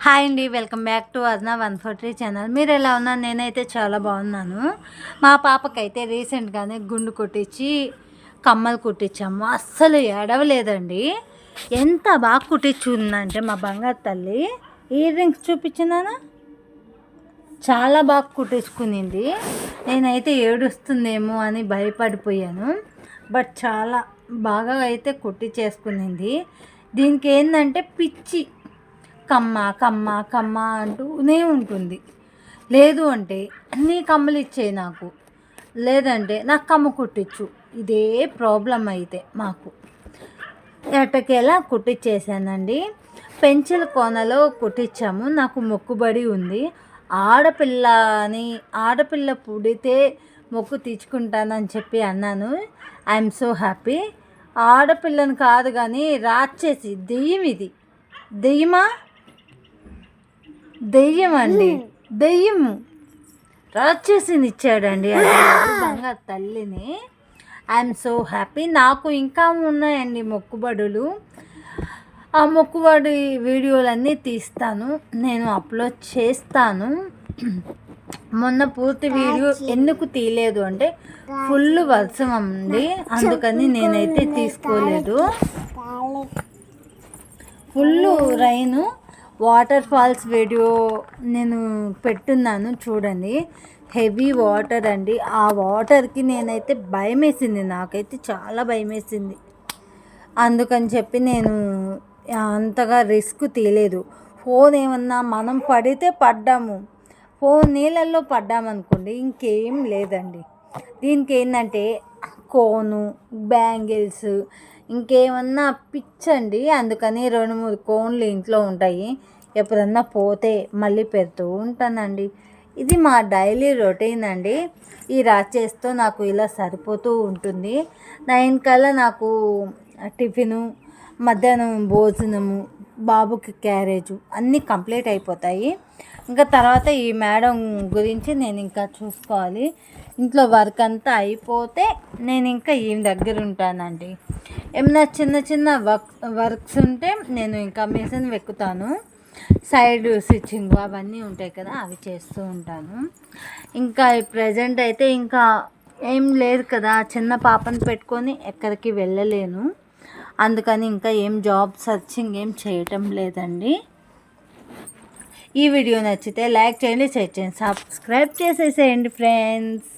Hi అండి, welcome back to అర్నా 143 channel. మీరు ఎలా ఉన్నారు? నేనైతే చాలా బాగున్నాను. మా పాపకైతే రీసెంట్గానే గుండు కొట్టించి కమ్మలు కుట్టించాము. అస్సలు ఏడవలేదండి. ఎంత బాగా కుట్టించుందంటే మా బంగారు తల్లి. ఇయర్ రింగ్స్ చూపించినానా, చాలా బాగా కుట్టించుకునింది. నేనైతే ఏడుస్తుందేమో అని భయపడిపోయాను. బట్ చాలా బాగా అయితే కుట్టించేసుకునింది. దీనికి ఏంటంటే పిచ్చి, కమ్మ కమ్మ కమ్మ అంటూనే ఉంటుంది. లేదు అంటే నీ కమ్మలు ఇచ్చేయి నాకు, లేదంటే నాకు కమ్మ కుట్టించు. ఇదే ప్రాబ్లం అయితే మాకు. ఎట్టకేలా కుట్టించేసానండి. పెంచిల్ కోనలో కుట్టించాము. నాకు మొక్కుబడి ఉంది. ఆడపిల్ల పుడితే మొక్కు తీర్చుకుంటానని చెప్పి అన్నాను. I'm so happy. ఆడపిల్లని కాదు కానీ రాక్షసి, దెయ్యం. ఇది దెయ్యమా? దెయ్యం అండి, దెయ్యము. రాక్షసిని ఇచ్చాడండి అది బంగారు తల్లిని. I'm so happy. నాకు ఇంకా ఉన్నాయండి మొక్కుబడులు. ఆ మొక్కుబడి వీడియోలన్నీ తీస్తాను, నేను అప్లోడ్ చేస్తాను. మొన్న పూర్తి వీడియో ఎందుకు తీయలేదు అంటే ఫుల్ వర్షం అండి, అందుకని నేనైతే తీసుకోలేదు. Full rain, water falls video నేను పెట్టున్నాను చూడండి. హెవీ వాటర్ అండి. ఆ వాటర్కి నేనైతే భయం వేసింది, నాకైతే చాలా భయం వేసింది. అందుకని చెప్పి నేను అంతగా రిస్క్ తీయలేదు. ఫోన్ ఏమన్నా మనం పడితే పడ్డాము, ఫోన్ నీళ్ళల్లో పడ్డామనుకోండి ఇంకేం లేదండి. దీనికి ఏంటంటే కోను, బ్యాంగిల్స్, ఇంకేమన్నా పిచ్చండి. అందుకని 2-3 కోన్లు ఇంట్లో ఉంటాయి. ఎప్పుడన్నా పోతే మళ్ళీ పెడుతూ ఉంటానండి. ఇది మా డైలీ రొటీన్ అండి. ఈ రాచేస్తో నాకు ఇలా సరిపోతూ ఉంటుంది. 9 కల్లా నాకు టిఫిను, మధ్యాహ్నం భోజనము, బాబుకి క్యారేజు అన్నీ కంప్లీట్ అయిపోతాయి. ఇంకా తర్వాత ఈ మేడం గురించి నేను ఇంకా చూసుకోవాలి. ఇంట్లో వర్క్ అంతా అయిపోతే నేను ఇంకా ఈ దగ్గర ఉంటానండి. ఏమైనా చిన్న చిన్న వర్క్స్ ఉంటే నేను ఇంకా మిషన్ వెక్కుతాను. సైడ్ స్టిచ్చింగ్ అవన్నీ ఉంటాయి కదా, అవి చేస్తూ ఉంటాను. ఇంకా ప్రజెంట్ అయితే ఇంకా ఏం లేదు కదా, చిన్న పాపను పెట్టుకొని ఎక్కడికి వెళ్ళలేను. అందుకని ఇంకా ఏం జాబ్ సర్చింగ్ ఏం చేయటం లేదండి. ఈ వీడియో నచ్చితే లైక్ చేయండి, షేర్ చేయండి, సబ్స్క్రైబ్ చేసేసేయండి ఫ్రెండ్స్.